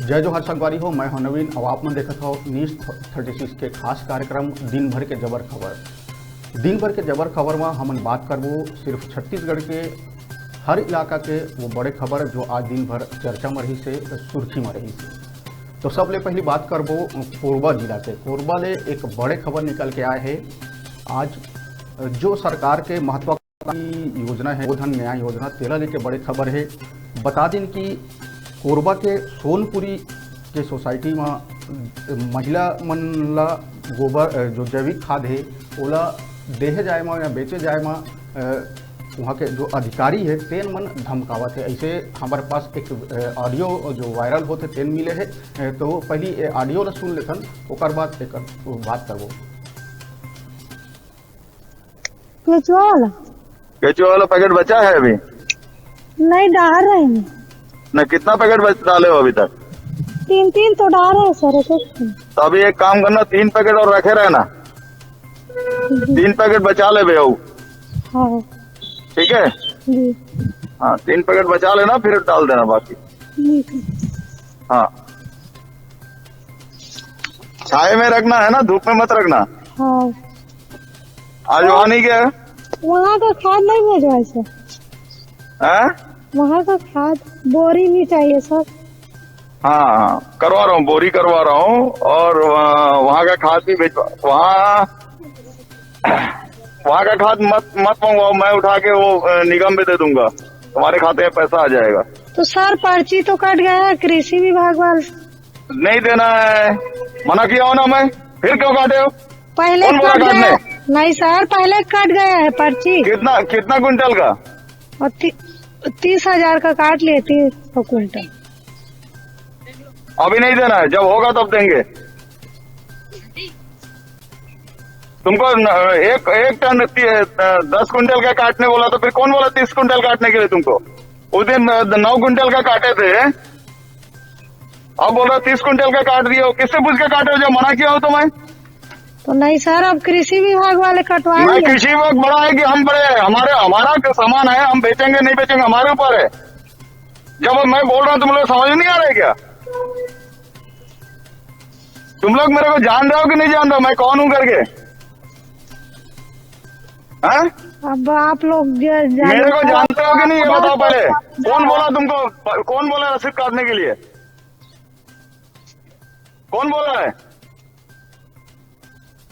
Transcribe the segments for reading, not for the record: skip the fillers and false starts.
जय जोहार संगवारी हो। मैं हूं नवीन। अब आप मन देखत हो न्यूज़ 36 के खास कार्यक्रम दिन भर के जबर खबर। दिन भर के जबर खबर में हमन बात करबो सिर्फ छत्तीसगढ़ के हर इलाका के वो बड़े खबर जो आज दिन भर चर्चा में रही से, सुर्खी में रही से। तो सबले पहली बात करबो कोरबा जिला के। कोरबा ले एक बड़े खबर निकल के आए है। आज जो सरकार के महत्वाकांक्षी योजना है गोधन न्याय योजना, तेला लेके बड़े खबर है। बता दिन कि कोरबा के सोनपुरी के सोसाइटी में महिला मन ला गोबर जो जैविक खाद है ओला देहे जाए में या बेचे जाए में वहाँ के जो अधिकारी है तेन मन धमकावत है। ऐसे हमारे पास एक ऑडियो जो वायरल होते तेन मिले है। तो पहली ऑडियो ला सुन लेथन, ओकर बाद एक बात करबो। केचुआ वाला पैकेट बचा है अभी? नहीं, डाल रहे हैं न कितना पैकेट डाले हो अभी तक? 3 तो डाल रहे हैं सर। तो अभी एक काम करना, 3 पैकेट और रखे रहना। 3 पैकेट बचा ले बे। हाँ ठीक है जी। हाँ, 3 पैकेट बचा लेना, फिर डाल देना बाकी। हाँ, छाए में रखना है ना, धूप में मत रखना। हाँ, आज वहाँ नहीं गया? वहाँ का खाद नहीं भेजवाए सर। है? वहाँ का खाद बोरी भी चाहिए सर। हाँ, करवा रहा हूँ, बोरी करवा रहा हूँ। और वहाँ का खाद भी भेजवा। वहाँ का खाद मत मंगवाओ, मैं उठा के वो निगम में दे दूंगा, तुम्हारे खाते में पैसा आ जाएगा। तो सर पर्ची तो कट गया है कृषि विभाग वाले। नहीं देना है, मना किया हो ना मैं, फिर क्यों काटे हो? पहले कौन बोला कट गया? काटने? नहीं सर, पहले कट गया है पर्ची। कितना क्विंटल का? और 30,000 का काट लिए, 30 क्विंटल। अभी नहीं देना है, जब होगा तब देंगे। तुमको एक टन 10 क्विंटल का काटने बोला, तो फिर कौन बोला 30 क्विंटल काटने के लिए तुमको? उस दिन 9 क्विंटल का काटे थे, अब बोल रहा 30 क्विंटल का काट दिए हो। किससे पूछ के काटे हो? जब मना किया हो तो मैं तो नहीं सर, अब कृषि विभाग वाले कटवा मैं दिए। कृषि विभाग बड़ा है कि हम बड़े हैं? हमारा सामान है, हम बेचेंगे नहीं बेचेंगे हमारे ऊपर है। जब मैं बोल रहा हूँ तुम लोग समझ नहीं आ रहे क्या? तुम लोग मेरे को जान रहे हो कि नहीं जान रहे हो मैं कौन हूँ करके? हैं? अब आप लोग मेरे को जानते हो कि नहीं, ये बताओ पहले। कौन बोला तुमको? कौन बोला रसीद काटने के लिए? कौन बोला है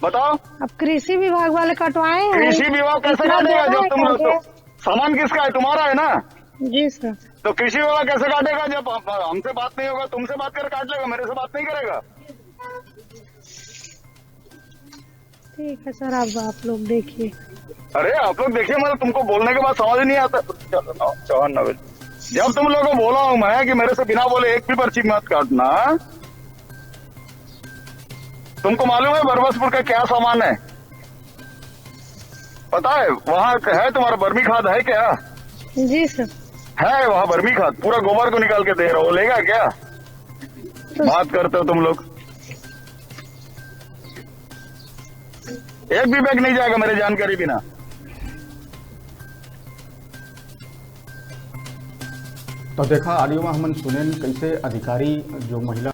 बताओ? अब कृषि विभाग वाले कटवाए हैं। कृषि विभाग कैसे काटेगा जब तुम लोग? सामान किसका है? तुम्हारा है ना? जी सर। तो कृषि विभाग कैसे काटेगा जब हमसे बात नहीं होगा? तुमसे बात कर काट लेगा, मेरे से बात नहीं करेगा। ठीक है सर, अब आप लोग देखिए। अरे आप लोग देखिए, मतलब तुमको बोलने के बाद समझ नहीं आता। चलो नवीन, जब तुम लोगों को बोला हूं मैं कि मेरे से बिना बोले एक भी पर्ची मत काटना। तुमको मालूम है बरबसपुर का क्या सामान है? पता है? वहाँ है तुम्हारा बर्मी खाद है क्या? जी सर। है वहाँ बर्मी खाद, पूरा गोबर को निकाल के दे रहा हो, लेगा क्या? बात करते हो तुम लोग। एक भी बैग नहीं जाएगा मेरे जानकारी बिना। तो देखा ऑडियो में हमन सुनेन कैसे अधिकारी जो महिला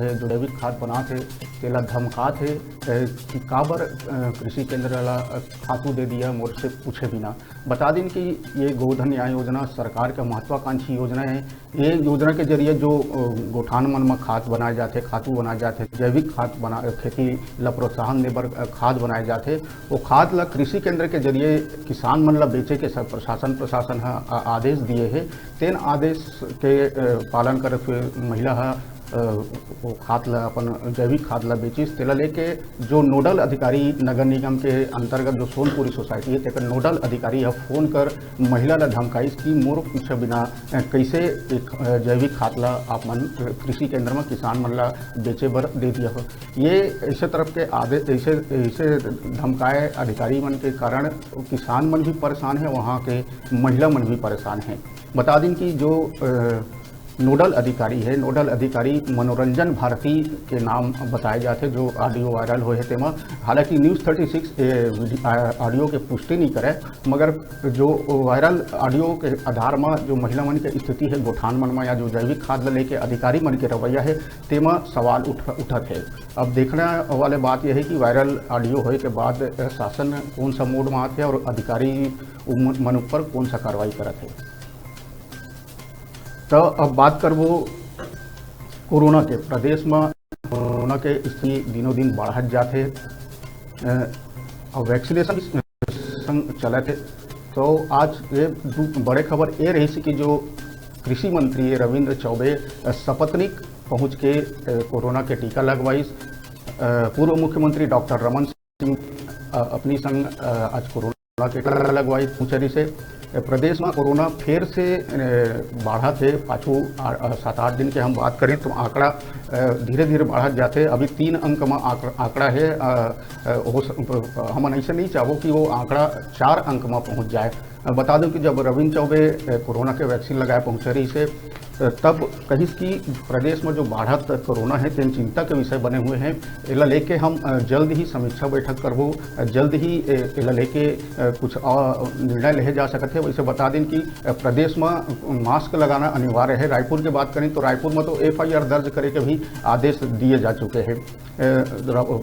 है जो जैविक खाद बनाते तेला धमकात है कि काबर कृषि केंद्र ला खातू दे दिया मोर से पूछे बिना। बता दिन कि ये गोधन न्याय योजना सरकार का महत्वाकांक्षी योजना है। ये योजना के जरिए जो गोठान मन में खाद बनाए जाते, खातू बनाए जाते, जैविक खाद बना खेती ला प्रोत्साहन दे बर खाद बनाए जाते, वो खाद ला कृषि केंद्र के जरिए किसान मन ला बेचे के सब प्रशासन आदेश दिए है। तेन आदेश के पालन करते हुए महिला वो खाद ला अपन जैविक खाद ला बेचिस। तेला लेके जो नोडल अधिकारी नगर निगम के अंतर्गत जो सोनपुरी सोसाइटी है तेकर नोडल अधिकारी है फोन कर महिला ला धमकाइस कि मोर पूछे बिना कैसे एक जैविक खाद ला आप मन कृषि केंद्र में किसान मन ला बेचे बर दे दिया हो। ये ऐसे तरफ के आदेश ऐसे धमकाए अधिकारी मन के कारण किसान मन भी परेशान है, वहाँ के महिला मन भी परेशान है। बता दिन कि जो नोडल अधिकारी है। नोडल अधिकारी मनोरंजन भारती के नाम बताए जाते जो ऑडियो वायरल हुए थे तेमा। हालांकि न्यूज़ 36 ऑडियो के पुष्टि नहीं करे, मगर जो वायरल ऑडियो के आधार में जो महिला मन के स्थिति है गोठान मन में या जो जैविक खाद लेके अधिकारी मन के रवैया है तेमा सवाल उठत है। अब देखने वाले बात यह है कि वायरल ऑडियो होने के बाद शासन कौन सा मोड में आते और अधिकारी मन पर कौन सा कार्रवाई करत है। तो अब बात करबो कोरोना के। प्रदेश में कोरोना के स्थिति दिनों दिन बढ़त जाते और वैक्सीनेशन चले थे। तो आज ये बड़े खबर ये रही कि जो कृषि मंत्री रविंद्र चौबे सपत्नीक पहुँच के कोरोना के टीका लगवाइस। पूर्व मुख्यमंत्री डॉक्टर रमन सिंह अपनी संग आज कोरोना के टीका लगवाई पहुँचरी से। प्रदेश में कोरोना फिर से बढ़ा थे। पाछू 7-8 दिन के हम बात करें तो आंकड़ा धीरे धीरे बढ़त जाते। अभी 3 अंक में आंकड़ा है। हम ऐसे नहीं चाहो कि वो आंकड़ा 4 अंक में पहुंच जाए। बता दूं कि जब रविंद्र चौबे कोरोना के वैक्सीन लगाए पहुँचे रही से तब कहीं की प्रदेश में जो बढ़त कोरोना है तीन चिंता के विषय बने हुए हैं। इला लेके हम जल्द ही समीक्षा बैठक करबो, जल्द ही इला लेके कुछ निर्णय ले जा सकते हैं। वैसे बता दें कि प्रदेश में मास्क लगाना अनिवार्य है। रायपुर की बात करें तो रायपुर में तो FIR दर्ज करे के भी आदेश दिए जा चुके हैं।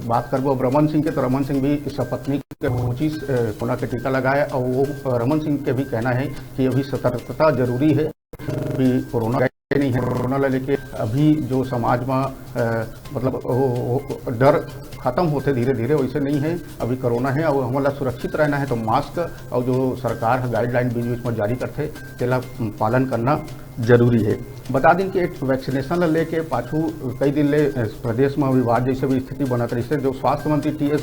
बात करबो रमन सिंह के तो रमन सिंह भी सपत्नी के 25 कोरोना के टीका लगाए और वो रमन सिंह के भी कहना है कि अभी सतर्कता जरूरी है। अभी कोरोना नहीं है, कोरोना लेके अभी जो समाज में मतलब वो डर खत्म होते धीरे धीरे वैसे नहीं है। अभी कोरोना है और हमारा सुरक्षित रहना है तो मास्क और जो सरकार गाइडलाइन बीच बीच में जारी करते तेला पालन करना जरूरी है। बता दें कि एक वैक्सीनेशन लेके पाछू कई दिन ले प्रदेश में विवाद जैसे भी स्थिति बनत रही है। जो स्वास्थ्य मंत्री TS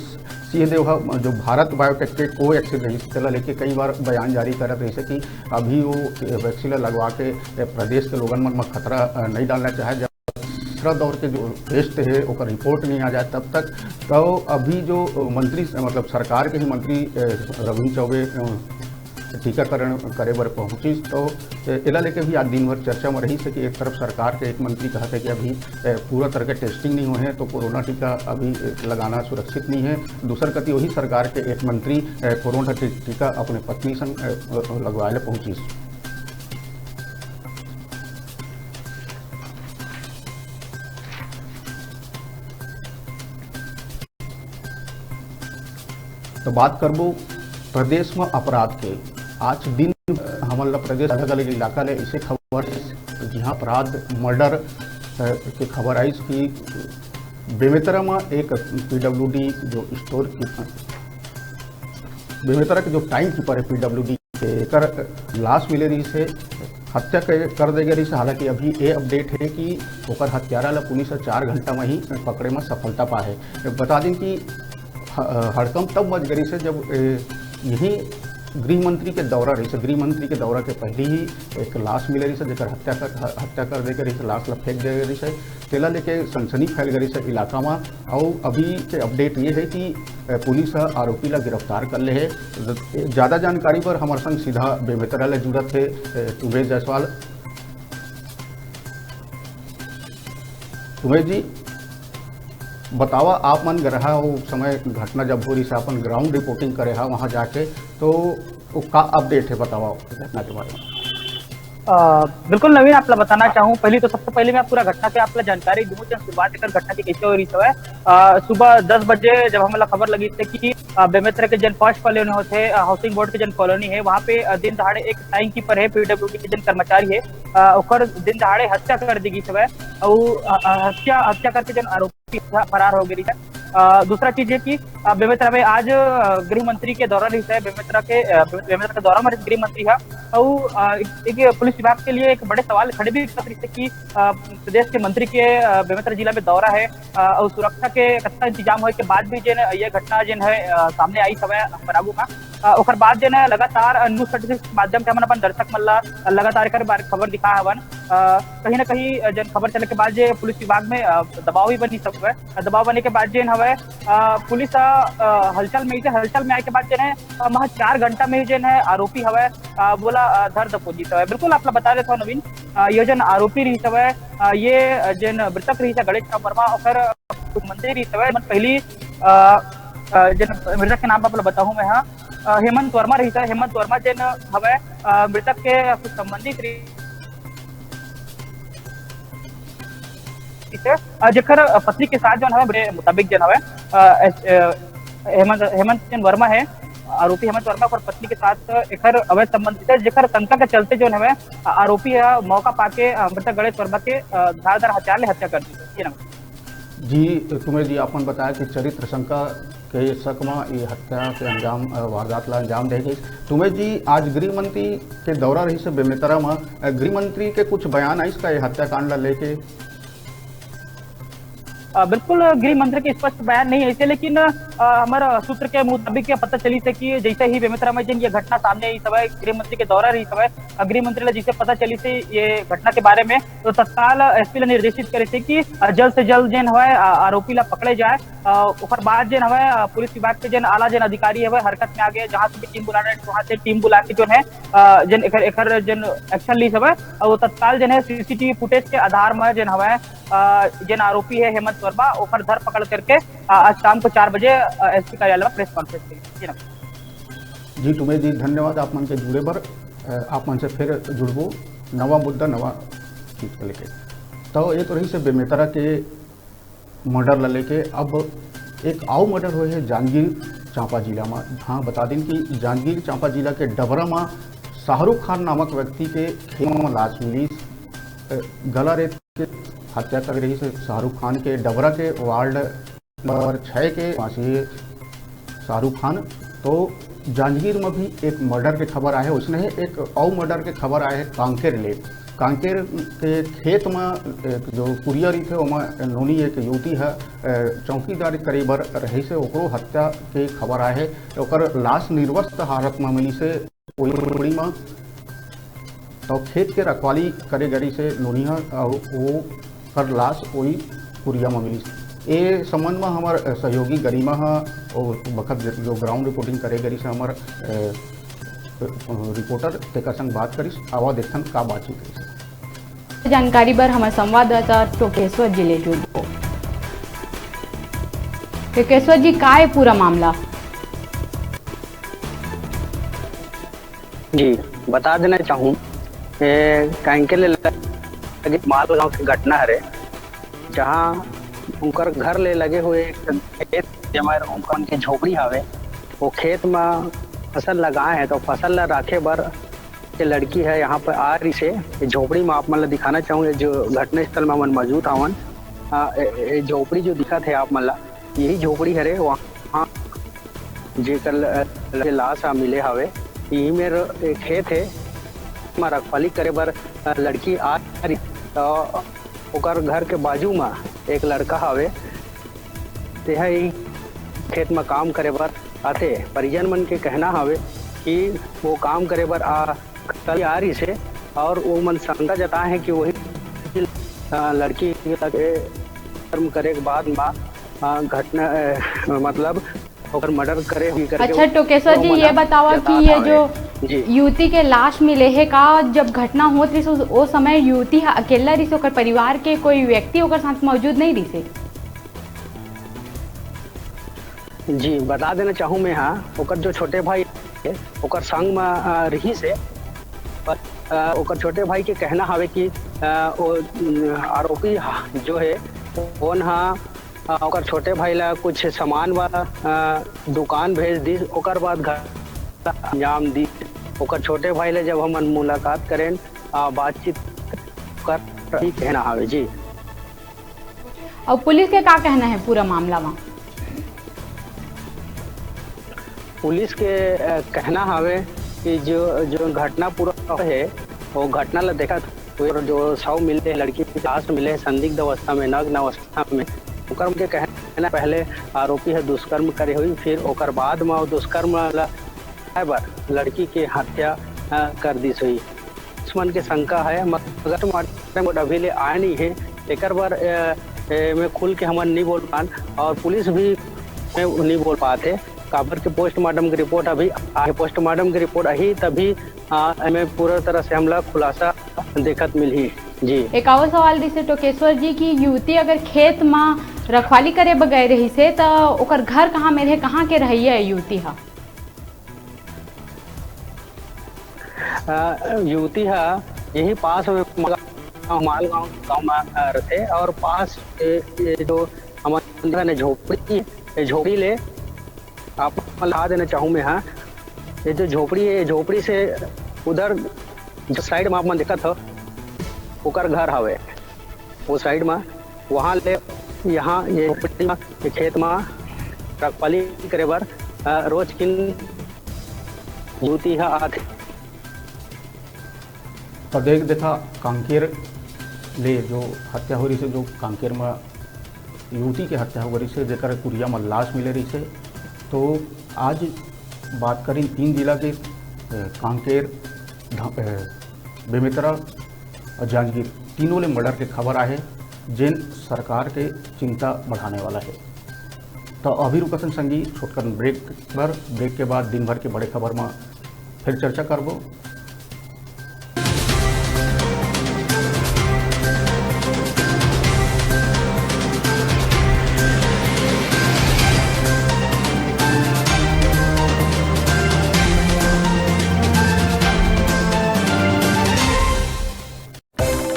सिंहदेव जो भारत बायोटेक के कोवैक्सीन रही तेला लेके कई बार बयान जारी करत रही है कि अभी वो वैक्सीन लगवा के प्रदेश के लोगन मन में खतरा नहीं डालना चाहे। जब दूसरा दौर के जो टेस्ट है वो रिपोर्ट नहीं आ जाए तब तक। तो अभी जो मंत्री मतलब सरकार के ही मंत्री रविंद्र चौबे टीकाकरण करे बर पहुँची तो इला लेके भी आज दिन भर चर्चा में रही है कि एक तरफ सरकार के एक मंत्री कहते हैं कि अभी पूरा तरह के टेस्टिंग नहीं हुए हैं तो कोरोना टीका अभी लगाना सुरक्षित नहीं है। दूसर कति वही सरकार के एक मंत्री कोरोना टीका अपने पत्नी संग लगवाए पहुँची। तो बात करबो प्रदेश में अपराध के। आज दिन हमारा प्रदेश अलग अलग इलाका ले ऐसे खबर जहाँ अपराध मर्डर की खबर आई कि बेमेतरा में एक PWD जो स्टोर कीपर बेमेतरा के जो टाइम कीपर है PWD के लाश मिले रही से हत्या कर दे गई। हालांकि अभी ये अपडेट है कि ओकर हत्यारा ला पुलिस 4 घंटा में ही पकड़े में सफलता पाए। बता दें कि हड़कंप तब मच गई से जब यही गृह मंत्री के दौरा रही से। गृह मंत्री के दौरा के पहले ही एक लाश मिले रही से जेकर हत्या कर दे रही से लाश ला फेंक दे रही से तेला लेके सनसनी फैल गई से इलाका में। और अभी के अपडेट ये है कि पुलिस आरोपी ला गिरफ्तार कर ले है। ज़्यादा जानकारी पर हमारे संग सीधा बेमेतरा ले जुड़त है उमेश जायसवाल। उमेश जी बतावा आप मन रहा वो समय घटना जब हो रही से अपन ग्राउंड रिपोर्टिंग करे हा वहाँ जाके तो वो का अपडेट है बतावा घटना के बारे में। बिल्कुल नवीन आपला बताना चाहूँ। पहले तो सबसे पहले मैं पूरा घटना के आपला जानकारी दूँ शुरुआत कर घटना की कैसे हो रही है। सुबह 10 बजे जब हमें खबर लगी थी कि बेमेतरा के जन फर्स्ट कॉलोनी होते हाउसिंग बोर्ड के जन कॉलोनी है वहाँ पे दिन दहाड़े एक टाइम कीपर है PWD के जन कर्मचारी है और दिन दहाड़े हत्या कर दी गई सब और हत्या करके जन आरोपी फरार हो गई है। दूसरा चीज है कि बेमेतरा में आज गृह मंत्री के दौरा रही है। बेमेतरा के दौरा में गृह मंत्री है और एक पुलिस विभाग के लिए एक बड़े सवाल खड़े भी कर रही है कि प्रदेश के मंत्री के बेमेतरा जिला में दौरा है और सुरक्षा के कच्चा इंतजाम होने के बाद भी जो ये घटना जो है सामने आई समय आगू का और बाद जो है लगातार न्यूज 36 के माध्यम से हम अपन दर्शक मल्ला लगातार खबर दिखा हवन कहीं ना कहीं जन खबर चले के बाद जे पुलिस विभाग में दबाव भी बनी सब है। दबाव बने के बाद जेन हवे पुलिस हलचल में आए के बाद जेन है महज 4 घंटा में ही जेन है आरोपी हवे बोला धर दपोजी है। बिल्कुल आप बता रहे थे नवीन, ये जन आरोपी रही हवे ये जेन मृतक रही गणेश वर्मा और मंदिर रही हवे पहली जन मृतक के नाम पर बताऊं मैं, हाँ हेमंत वर्मा रही था। हेमंत वर्मा जन हवे मृतक के कुछ संबंधित रही जेकर पत्नी के साथ जो है मेरे मुताबिक जन हवे हेमंत जन वर्मा है आरोपी हेमंत वर्मा और पत्नी के साथ एकर अवैध संबंधित है जेकर शंका के चलते जो है आरोपी मौका पाके मृतक गणेश वर्मा के धारदार हथियार ले हत्या कर दी। जी तुम्हें जी आपने बताया कि चरित्र शंका के शक में ये हत्या के अंजाम वारदात ला अंजाम दे गई। तुम्हें जी आज गृह मंत्री के दौरा रही से बेमेतरा में गृह मंत्री के कुछ बयान है इसका ये हत्याकांड ला लेके? बिल्कुल गृह मंत्री के स्पष्ट बयान नहीं है इसे, लेकिन हमारा सूत्र के मुताबिक पता चली थे कि जैसे ही बेमेतरा में ये घटना सामने आई समय गृह मंत्री के दौरा रही समय गृह मंत्री ने जिसे पता चली थी ये घटना के बारे में तो तत्काल एसपी ने निर्देशित करे थे कि जल्द से जल्द जेन है आरोपी ला पकड़े जाए। और बाद जेन है पुलिस विभाग के जेन आला जेन अधिकारी है हरकत में आ गए, जहां से भी टीम बुलाने वहां से टीम बुला के जो है जेन एकर जेन एक्शन ली सब वो तत्काल जेन है सीसीटीवी फुटेज के आधार में जेन है जेन आरोपी है हेमंत वर्मा ओकर धर पकड़ करके आज शाम को 4 बजे एसपी कार्यालय में प्रेस कॉन्फ्रेंस की। जी तुम्हें जी धन्यवाद आप मन के जुड़े पर आप मन से फिर जुड़बो नवा मुद्दा नवा चीज को लेके। तो ये तो रही से बेमेतरा के मर्डर ला लेके अब एक आउ मर्डर हुए है जांजगीर चांपा जिला में। हाँ बता दें कि जांजगीर चांपा जिला के डबरा में शाहरुख खान नामक व्यक्ति के खेत में लाश मिली, गला रेत के हत्या कर रही से शाहरुख खान के डबरा के वार्ड नंबर 6 के वासी शाहरुख खान। तो जांजगीर में भी एक मर्डर के खबर आए है, उसने एक और मर्डर के खबर आए है कांकेर ले। कांकेर के खेत में जो कुरियर थे वहाँ नोनी एक युवती है चौकीदारी करीबर रही से ओकरो हत्या के खबर आए है। ओकर लाश निर्वस्त्र हालत में मिली से ओड़ी में तो खेत के रखवाली करे गरी से नोनी है वो कर लाश वही कुरिया में मिली। ये संबंध में हमार सहयोगी गरिमा और बखत जो ग्राउंड रिपोर्टिंग करे गरी से हमार रिपोर्टर तेकर संग बात करी आवा देखन का बातचीत करी। जानकारी बर हमारे संवाददाता टोकेश्वर जी ले जुड़ो। टोकेश्वर जी का है पूरा मामला? जी बता देना चाहूँ कांकेर लगे मालगांव की घटना है जहाँ उनकर घर ले लगे हुए खेत जमर उनके झोपड़ी हवे वो खेत में फसल लगाए हैं। तो फसल ला राखे बर ये लड़की है यहाँ पर आ रही से झोपड़ी में आप मन ला दिखाना चाहूँगे जो घटना स्थल में मन मौजूद हवन। झोपड़ी जो दिखा थे आप मन ला यही झोपड़ी है वहाँ जेकर लाश मिले हवे यही मेरे खेत है रखवाली करे बर लड़की आ रही। तो ओकर घर के बाजू में एक लड़का हवे तेहा खेत में काम करे बर आते। परिजन मन के कहना हवे कि वो काम करे बर कल आ रही से और वो मन शंका जताए हैं कि वही लड़की कर्म करे के बाद में घटना मतलब ओकर मर्डर करे अच्छा टोकेश्वर जी ये बतावा कि ये जो युवती के लाश मिले है का जब घटना होत रही वो समय युवती अकेला रही ओकर परिवार के कोई व्यक्ति ओकर साथ मौजूद नहीं रही? जी बता देना चाहूँ मैं हाँ ओकर जो छोटे भाई ओकर संग में रही से ओकर छोटे भाई के कहना हवे कि आरोपी जो है वो ओकर छोटे भाई ला कुछ सामान वाला दुकान भेज दी ओकर बाद घर अंजाम दी। ओकर छोटे भाई ले जब हम मुलाकात करें बातचीत कर ही कहना हवे। जी और पुलिस के क्या कहना है पूरा मामला में? पुलिस के कहना हवे कि जो घटना पूरा है वो घटना ला देखा जो 100 मिले लड़की की लाश मिले संदिग्ध अवस्था में नग्न अवस्था में ओकर के कहना पहले आरोपी है दुष्कर्म करे हुई फिर ओकर बाद में दुष्कर्म लड़की के हत्या कर दी हुई। दुश्मन के शंका है, मगर अभी ले आए नहीं है। एक बार मैं खुल के हमन नहीं बोल पान और पुलिस भी नहीं बोल पाते। काबर के पोस्टमार्टम की रिपोर्ट अभी पोस्टमार्टम की रिपोर्ट आई तभी हमें पूरा तरह से हमला खुलासा देखत मिली। जी एक और सवाल दिसे टोकेश्वर जी की युवती अगर खेत में रखवाली करे बगैर रही से तो ओकर घर कहाँ में रहे, कहाँ के रही है युवती हा? युवती है यही पास में मालगांव गाँव में रहते और पास जो हमारे झोपड़ी ले आप ला देना चाहूँ मैं। हाँ, ये जो झोपड़ी है, झोपड़ी से उधर जो साइड में आप मन देखा था ओकर घर हवे, वो साइड में वहाँ ले यहाँ ये झोपड़ी में ये खेत में रखवाली करे बर रोज किन युवती है आते। तो देखा कांकेर ले जो हत्या हो रही से, जो कांकेर में युवती के हत्या हो रही से, जेकर कुरिया में लाश मिले रही से। तो आज बात करें 3 जिला के कांकेर, बेमेतरा और जांजगीर तीनों ले मर्डर के खबर आए जिन सरकार के चिंता बढ़ाने वाला है। तो अभी रुकसन संगी छोटकर ब्रेक पर, ब्रेक के बाद दिन भर के बड़े खबर में फिर चर्चा करबो।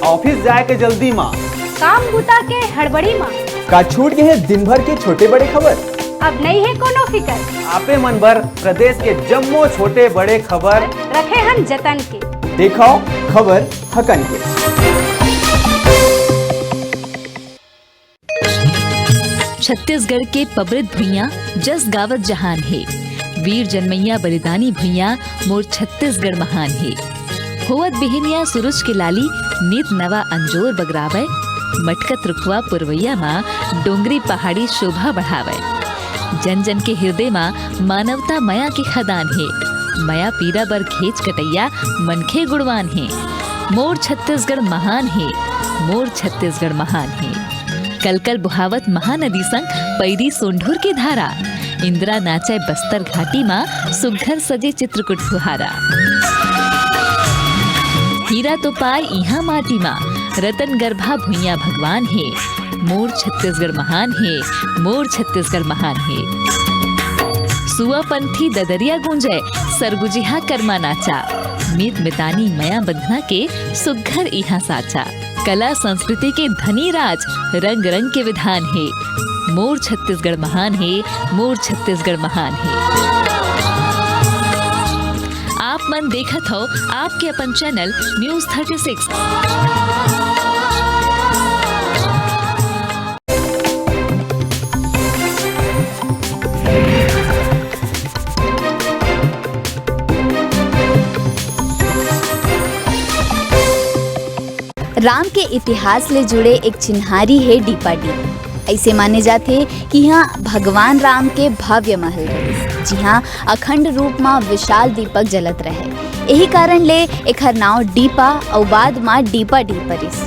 ऑफिस जाए के जल्दी माँ, काम बुता के हड़बड़ी माँ, का छूट गए हैं दिन भर के छोटे बड़े खबर। अब नहीं है कोनो फिकर, आपे मन भर प्रदेश के जम्मो छोटे बड़े खबर रखे हम जतन के, देखो खबर हकन के। छत्तीसगढ़ के पबरित भुइयां जस गावत जहान है, वीर जनमैया बलिदानी भुइयां मोर छत्तीसगढ़ महान है। होवत बिहनिया सूरज के लाली नीत नवा अंजोर बगरावे, मटकत रुखवा पुरवैया माँ डोंगरी पहाड़ी शोभा बढ़ावे। जन जन के हृदय माँ मानवता मया की खदान है, मया पीरा बर घेच कटैया मनखे गुणवान है। मोर छत्तीसगढ़ महान है, मोर छत्तीसगढ़ महान है। कलकल बुहावत महानदी संग पैरी सोंढूर की धारा, इंदिरा नाचे बस्तर घाटी माँ सुघर सजे चित्रकूट फुहारा। हीरा तो पाए इहा माटी माँ, रतन गर्भा भुइया भगवान है। मोर छत्तीसगढ़ महान है, मोर छत्तीसगढ़ महान है। सुआ पंथी ददरिया गूंजे, सरगुजिहा कर्मा नाचा, मीत मितानी मया बंधना के सुघर इहा साचा। कला संस्कृति के धनी राज, रंग रंग के विधान है। मोर छत्तीसगढ़ महान है, मोर छत्तीसगढ़ महान है। आप मन देखत हो आपके अपन चैनल न्यूज़ 36। राम के इतिहास ले जुड़े एक चिन्हारी है डीपाडी। ऐसे माने जाते कि यहाँ भगवान राम के भव्य महल रहे, जहाँ अखंड रूप में विशाल दीपक जलत रहे। यही कारण ले एकर नाव डीपा और बाद में डीपाडी परिस।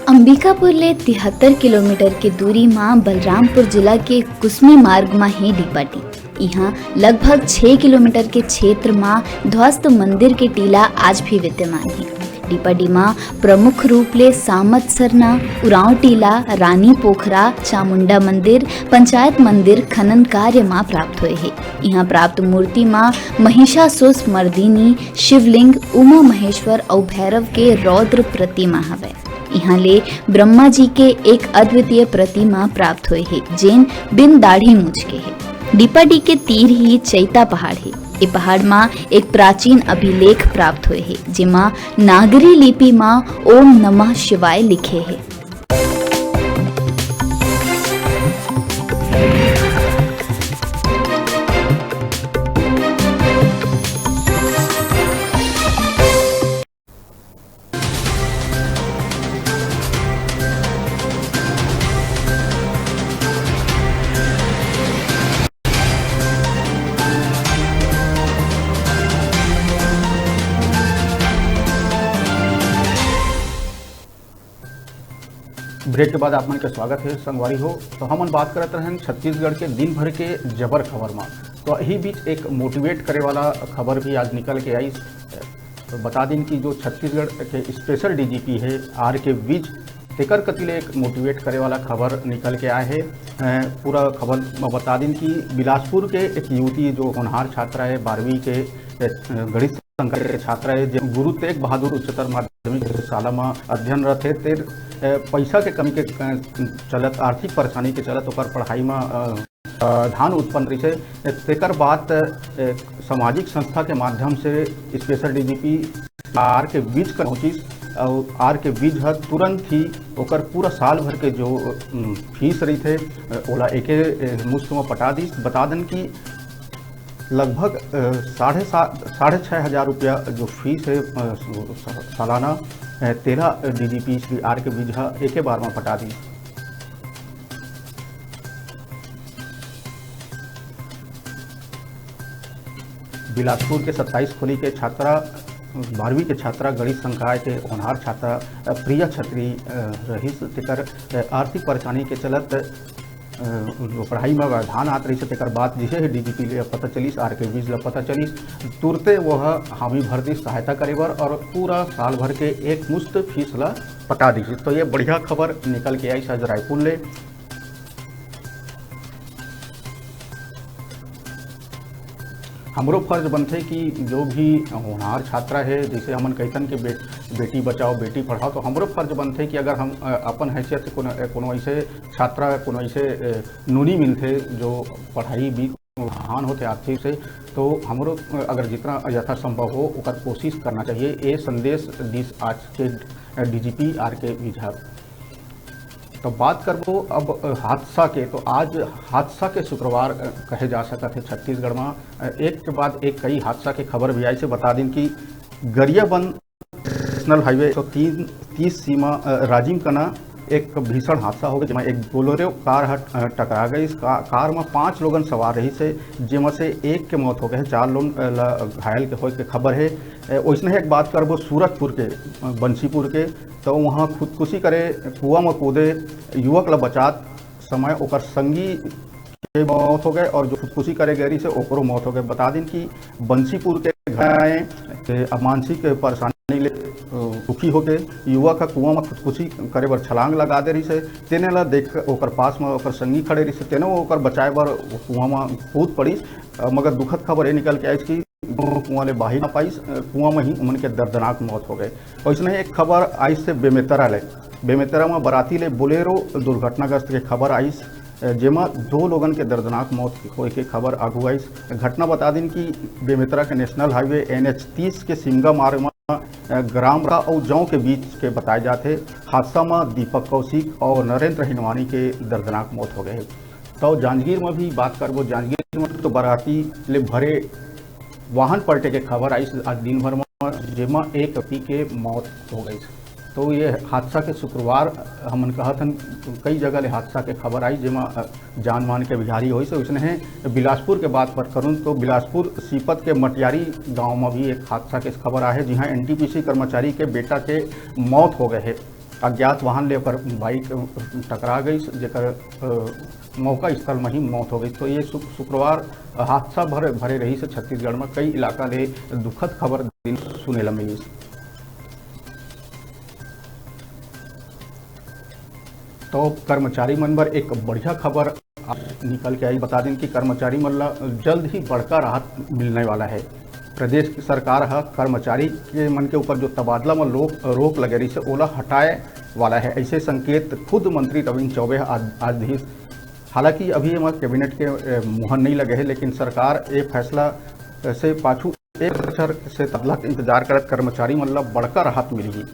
अंबिकापुर ले 73 किलोमीटर के दूरी में बलरामपुर जिला के कुसमी मार्ग में है डीपाडी। यहाँ लगभग 6 किलोमीटर के क्षेत्र में ध्वस्त मंदिर के टीला आज भी विद्यमान है। डीपाडी में प्रमुख रूप ले सामत सरना, उराव टीला, रानी पोखरा, चामुंडा मंदिर, पंचायत मंदिर खनन कार्य में प्राप्त हुए है। यहाँ प्राप्त मूर्ति में महिषासुर मर्दिनी, शिवलिंग, उमा महेश्वर और भैरव के रौद्र प्रतिमा हवे। यहाँ ले ब्रह्मा जी के एक अद्वितीय प्रतिमा प्राप्त हुए है, जेन बिन दाढ़ी मूछ के है। डीपाडी के तीर ही चैता पहाड़ है। ये पहाड़ में एक प्राचीन अभिलेख प्राप्त हुए है, जिमा नागरी लिपि में ओम नमः शिवाय लिखे है। ब्रेक के बाद आप मन के स्वागत है संगवारी हो। तो हमन बात करत रहन छत्तीसगढ़ के दिन भर के जबर खबर में। तो यही बीच एक मोटिवेट करे वाला खबर भी आज निकल के आई। तो बता दें कि जो छत्तीसगढ़ के स्पेशल डीजीपी है आर के विज तेकर कतिले एक मोटिवेट करे वाला खबर निकल के आए है। पूरा खबर में बता दें कि बिलासपुर के एक युवती जो होनहार छात्रा है 12वीं के गणित संकाय के छात्रा है जो गुरु तेग बहादुर उच्चतर माध्यमिक शाला में अध्ययनरत है। तेर पैसा के कमी के चलत आर्थिक परेशानी के चलत ओकर पढ़ाई में ध्यान उत्पन्न रही है। तेकर बात सामाजिक संस्था के माध्यम से स्पेशल डीजीपी आर के बीच का पहुँचिस और आर के बीच तुरंत ही ओकर पूरा साल भर के जो फीस रही थे ओला एके मुश्त में पटा दी। बता दें कि लगभग 6,500 रुपया जो फीस है सालाना 13 डीजीपी श्री आर के बीच एक बार में पटा दी। बिलासपुर के 27 खोली के छात्रा 12वीं के छात्रा गणित संकाय के होनहार छात्रा प्रिया छत्री रही तेकर आर्थिक परेशानी के चलत जो पढ़ाई में व्यवधान आत रही है। तेकर बात जिसे ही डीजीपी ले पता चलिस आर के बीच पता चलिस तुरते वह हामी भर दी सहायता करे बर और पूरा साल भर के एक मुश्त फीस ला पटा दी। तो ये बढ़िया खबर निकल के आई शायद रायपुर ले। हमरो फर्ज बनते कि जो भी होनहार छात्रा है जैसे हमन कहतन के बेटी बचाओ बेटी पढ़ाओ तो हमरो फर्ज बनते कि अगर हम अपन हैसियत से कोनो ऐसे छात्रा कोनो ऐसे नूनी मिलते जो पढ़ाई भी हान होते आर्थिक से तो हमरो अगर जितना यथासंभव हो ओकर कोशिश करना चाहिए। ये संदेश दिस आज के डीजीपी आर के विझा। तो बात करबो अब हादसा के। तो आज हादसा के शुक्रवार कहे जा सकता है छत्तीसगढ़ में एक के बाद एक कई हादसा के खबर भी आई से। बता दें कि गरियाबंद नेशनल हाईवे 130 सीमा राजीव कना एक भीषण हादसा हो गया जिसमें एक बोलेरो कार टकरा गई। इस कार में 5 लोगन सवार रही से जिसमें से एक के मौत हो गए 4 लोग घायल के हो के खबर है। वैसे एक बात करबो सूरजपुर के बंसीपुर के। तो वहाँ खुदकुशी करे कुआं में कूदे युवक ला बचात समय ओकर संगी के मौत हो गए और जो खुदकुशी करे गरी से ओकरो मौत हो गए। बता दें कि बंसीपुर के घर मानसिक परेशानी ले दुखी होके युवक कुआं में खुदकुशी करे बर छलांग लगा दे रही से तेने ला देख ओकर पास में ओकर संगी खड़े रही से तेने ओकर बचाए बर कुआं में कूद पड़ी। मगर दुखद खबर ये निकल के आई कि कुआं ले बाही ना पाई कुआं में ही उमन के दर्दनाक मौत हो गए। वैसे एक खबर आई से बेमेतरा में बराती ले बोलेरो दुर्घटनाग्रस्त के खबर आई जेमा 2 लोगन के दर्दनाक मौत होए के खबर आगू आई। घटना बता दें कि बेमेतरा के नेशनल हाईवे NH 30 के सिमगा मार्ग में ग्राम और जौ के बीच के बताए जाते हादसा में दीपक कौशिक और नरेंद्र हिनवानी के दर्दनाक मौत हो गए। तो जांजगीर में भी बात करबो। जांजगीर में तो बराती ले भरे वाहन पलटे के खबर आई आज दिन भर में जेमा एक व्यक्ति के मौत हो गई। तो ये हादसा के शुक्रवार हमन कहतन कई जगह ले हादसा के खबर आई जेमा जान मान के बिहारी हो से। उसने है बिलासपुर के बात पर करूँ तो बिलासपुर सीपत के मटियारी गांव में भी एक हादसा के खबर आए जहाँ NTPC कर्मचारी के बेटा के मौत हो गए है। अज्ञात वाहन लेकर बाइक टकरा गई जेकर मौका स्थल में ही मौत हो गई। तो ये शुक्रवार हादसा भरे रही से छत्तीसगढ़ में कई इलाका ले दुखद खबर दिन सुने ला मिली। तो कर्मचारी मन पर एक बढ़िया खबर निकल के आई। बता दें कि कर्मचारी मन ला जल्द ही बड़का राहत मिलने वाला है। प्रदेश की सरकार कर्मचारी के मन के ऊपर जो तबादला में रोक लगे रही से ओला हटाए वाला है। ऐसे संकेत खुद मंत्री रविंद्र चौबे आज दी। हालांकि अभी हमारे कैबिनेट के मुहर नहीं लगे हैं लेकिन सरकार ये फैसला से पाछू एक बछर से तबला के इंतजार करत कर्मचारी मन ला बड़का राहत मिलेगी।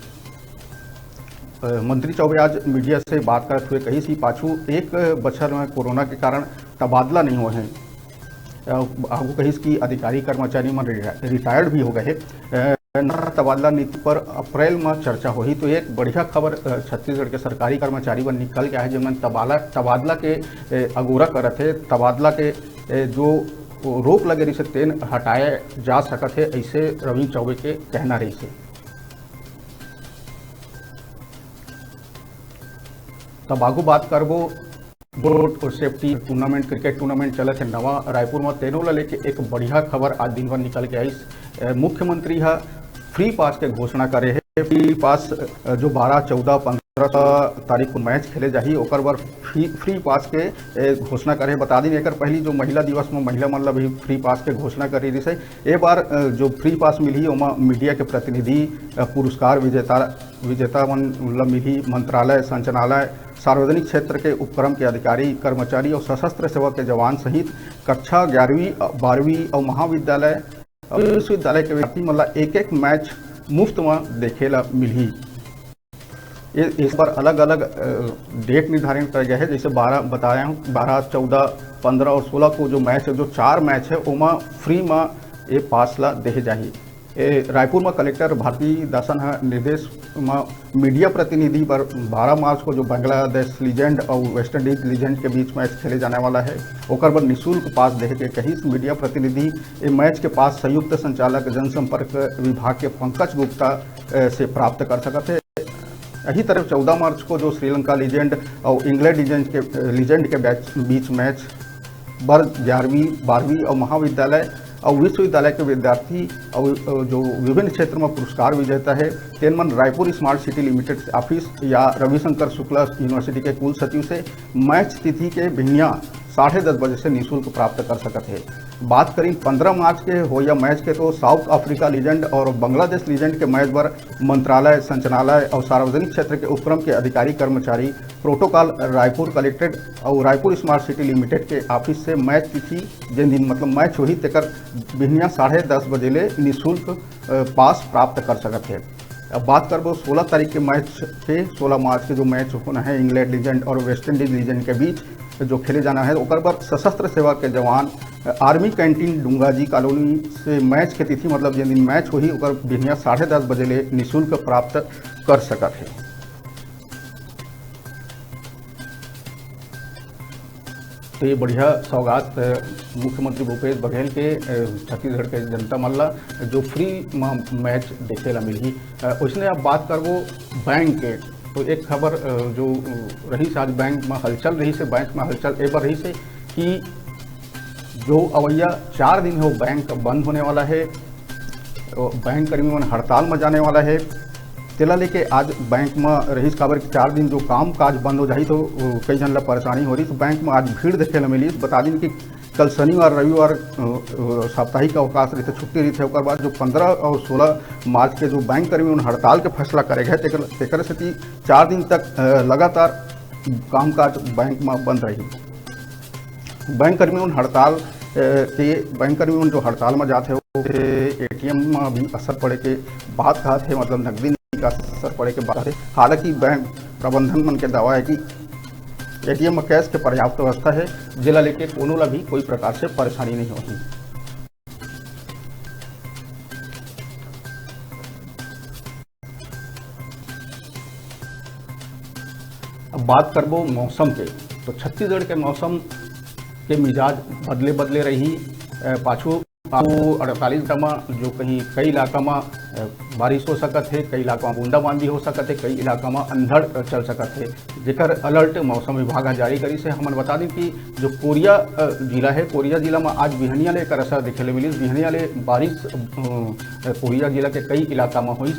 मंत्री चौबे आज मीडिया से बात करते हुए कही सी पाछू एक बछर में कोरोना के कारण तबादला नहीं हुए हैं। आगू कहिस कि अधिकारी कर्मचारी में रिटायर्ड भी हो गए। तबादला नीति पर अप्रैल में चर्चा हुई। तो एक बढ़िया खबर छत्तीसगढ़ के सरकारी कर्मचारी पर निकल के आए जिनमें तबादला के अगोरा करत है। तबादला के जो रोक लगे रही से तेन हटाए जा सकत है ऐसे रविंद्र चौबे के कहना रही से। तब आगू बात करबो road safety tournament, cricket tournament चलत है नवा रायपुर में, तेनों ला लेके एक बढ़िया खबर आज दिन भर निकल के आई। मुख्यमंत्री हा फ्री पास के घोषणा करे है। फ्री पास जो 12, 14, 15 तारीख को मैच खेले जाही ओकर बार फ्री पास के घोषणा करे। बता दी एकर पहली जो महिला दिवस में महिला मन ला भी फ्री पास के घोषणा करी रही है। ए बार जो फ्री पास मिली ओमा मीडिया के प्रतिनिधि, पुरस्कार विजेता मन ला मिली, मंत्रालय, संचालनालय, सार्वजनिक क्षेत्र के उपक्रम के अधिकारी, कर्मचारी और सशस्त्र सेवा के जवान सहित कक्षा 11वीं, 12वीं और महाविद्यालय और विश्वविद्यालय के विद्यार्थी मतलब एक मैच मुफ्त में देखे ला मिली। इस पर अलग अलग डेट निर्धारित किया गया है, जैसे 12 बताया हूँ, 12, 14, 15 और 16 को जो मैच है, जो 4 मैच है ओमा फ्री में ये पास ला दे जाही। रायपुर में कलेक्टर भारती दासन निर्देश में मीडिया प्रतिनिधि पर 12 मार्च को जो बांग्लादेश लीजेंड और वेस्ट इंडीज लीजेंड के बीच मैच खेले जाने वाला है ओकर पर निःशुल्क पास दे के कही मीडिया प्रतिनिधि ये मैच के पास संयुक्त संचालक जनसंपर्क विभाग के पंकज गुप्ता से प्राप्त कर सकते हैं। यही तरह 14 मार्च को जो श्रीलंका लीजेंड और इंग्लैंड लीजेंड के बीच मैच वर्ग 11वीं, 12वीं और महाविद्यालय और विश्वविद्यालय के विद्यार्थी और जो विभिन्न क्षेत्र में पुरस्कार विजेता है तेनमन Raipur smart city limited office या रविशंकर शुक्ला यूनिवर्सिटी के कुल सचिव से मैच तिथि के भिन्या 10:30 बजे से निःशुल्क प्राप्त कर सकते हैं। बात करें 15 मार्च के हो या मैच के तो साउथ अफ्रीका लीजेंड और बांग्लादेश लीजेंड के मैच पर मंत्रालय, संचालनालय और सार्वजनिक क्षेत्र के उपक्रम के अधिकारी कर्मचारी प्रोटोकॉल रायपुर कलेक्टेड और रायपुर स्मार्ट सिटी लिमिटेड के ऑफिस से मैच तिथि जिन दिन मतलब मैच हुई तेकर भिन्या 10:30 बजे ले निःशुल्क पास प्राप्त कर सकते हैं। अब बात करबो 16 तारीख के मैच के 16 मार्च के जो मैच होना है इंग्लैंड लीजेंड और वेस्ट इंडीज लीजेंड के बीच जो खेले जाना है ओकर पर सशस्त्र सेवा के जवान आर्मी कैंटीन डुंगाजी कॉलोनी से मैच के तिथि मतलब जिन दिन मैच हुई ओकर भिन्या 10:30 बजे ले निःशुल्क प्राप्त कर सकते हैं। तो ये बढ़िया सौगात मुख्यमंत्री भूपेश बघेल के छत्तीसगढ़ के जनता मल्ला जो फ्री मैच देखे ला मिली। उसने अब बात करबो बैंक के, तो एक खबर जो रही से आज बैंक में हलचल रही से, बैंक में हलचल ए बार रही से कि जो अवैया 4 दिन है वो बैंक बंद होने वाला है, बैंक कर्मियों हड़ताल में जाने वाला है। तेला लेके आज बैंक में रही खबर कि 4 दिन जो काम काज बंद हो जाही तो कई जन ला परेशानी हो रही। तो बैंक में आज भीड़ देखे ला मिली। बता दी कि कल शनिवार रविवार साप्ताहिक अवकाश रहते, छुट्टी रहते। उसके बाद जो 15 और 16 मार्च के जो बैंक कर्मी हड़ताल के फैसला करे गए तेकर से 4 दिन तक लगातार कामकाज बैंक में बंद रही। बैंक कर्मी हड़ताल के बैंक कर्मी जो हड़ताल में जाते हो ATM में भी असर पड़े के बात कहा थे, मतलब नकदी का असर पड़े के बात है। हालांकि बैंक प्रबंधन मन के दावा है कि ATM में कैश के पर्याप्त व्यवस्था है, जिला लेके कोनो ला भी कोई प्रकार से परेशानी नहीं होगी। अब बात करबो मौसम के, तो छत्तीसगढ़ के मौसम के मिजाज बदले रही। पाछू 48 घंटा में जो कहीं कई इलाका में बारिश हो सकत है, कई इलाका में बूंदाबांदी हो सकत है, कई इलाका में अंधड़ चल सकत है, जेकर अलर्ट मौसम विभाग जारी करी से। हमन बता दें कि जो कोरिया जिला है, कोरिया जिला में आज बिहनिया ले एकर असर देखे मिली। बिहनिया ले बारिश कोरिया जिला के कई इलाका में हुई।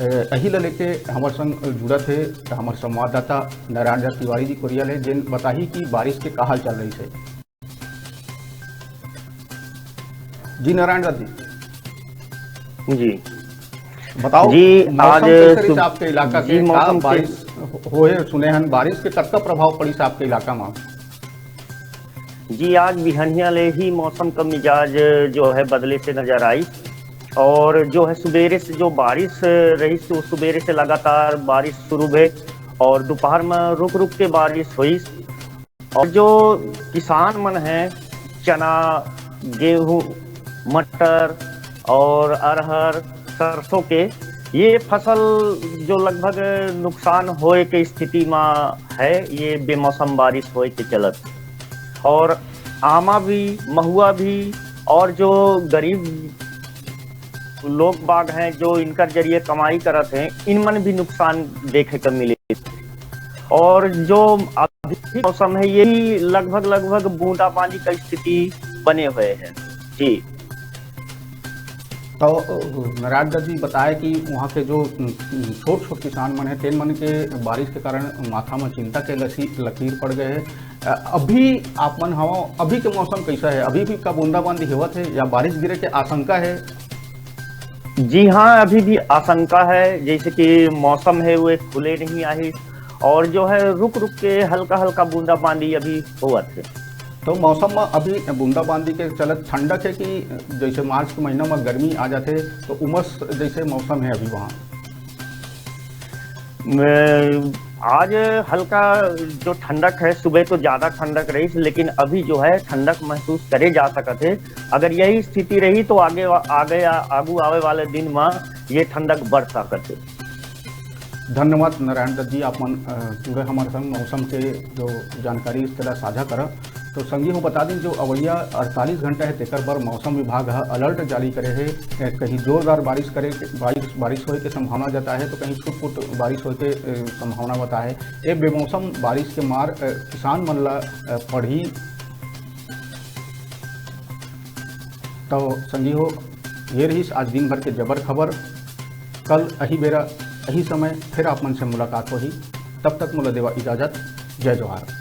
यही लेके हमारे संग जुड़ा थे हमारे संवाददाता नारायण तिवारी जी कोरिया ले, जिन बताही कि बारिश के का हाल चल रही है। जी नारायण जी बताओ जी, आज आपके इलाका के मौसम बारिश होए सुने हन, बारिश के कतका प्रभाव पड़ी से आपके इलाका में? जी आज बिहनिया ले ही मौसम का मिजाज जो है बदले से नजर आई, और जो है सुबेरे से जो बारिश रही तो सुबेरे से लगातार बारिश शुरू है और दोपहर में रुक रुक के बारिश हुई। और जो किसान मन है चना, गेहूं, मटर और अरहर, सरसों के ये फसल जो लगभग नुकसान होए के स्थिति में है, ये बेमौसम बारिश होए के चलत। और आमा भी, महुआ भी, और जो गरीब लोग बाग हैं जो इनकर जरिए कमाई करत हैं, इनमन भी नुकसान देखे को मिले। और जो अभी मौसम है यही लगभग बूंदाबांदी का स्थिति बने हुए हैं। जी तो नारायण दत्त जी बताए कि वहाँ के जो छोट छोट किसान मन है तेन मन के बारिश के कारण माथा में चिंता के लकीर पड़ गए है। अभी आप मन हवा अभी के मौसम कैसा है? अभी भी का बूंदाबांदी होवत है या बारिश गिरे के आशंका है? जी हाँ, अभी भी आशंका है, जैसे कि मौसम है वो खुले नहीं आए और जो है रुक रुक के हल्का हल्का बूंदाबांदी अभी हुआ थे। तो मौसम में अभी बूंदाबांदी के चलत ठंडक है कि जैसे मार्च के महीना में गर्मी आ जाते तो उमस जैसे मौसम है अभी वहाँ? आज हल्का जो ठंडक है, सुबह तो ज्यादा ठंडक रही, लेकिन अभी जो है ठंडक महसूस करे जा सकते है। अगर यही स्थिति रही तो आगे आगू आवे वाले दिन में ये ठंडक बढ़ सकते। धन्यवाद नारायण दत्त जी, आप मन पूरे हमारे संग मौसम के जो जानकारी इस तरह साझा करा। तो संगी हो बता दें जो अवैया 48 घंटा है तेकर बर मौसम विभाग अलर्ट जारी करे है। कहीं जोरदार बारिश होए के संभावना जता है तो कहीं छुट फुट बारिश होए के संभावना बता है। ये बेमौसम बारिश के मार किसान मन ला पढ़ी। तो संगी हो ये रही आज दिन भर के जबर खबर। कल अही बेरा यही समय फिर आप मन से मुलाकात होगी। तब तक मुला देवा इजाजत। जय जवाहर।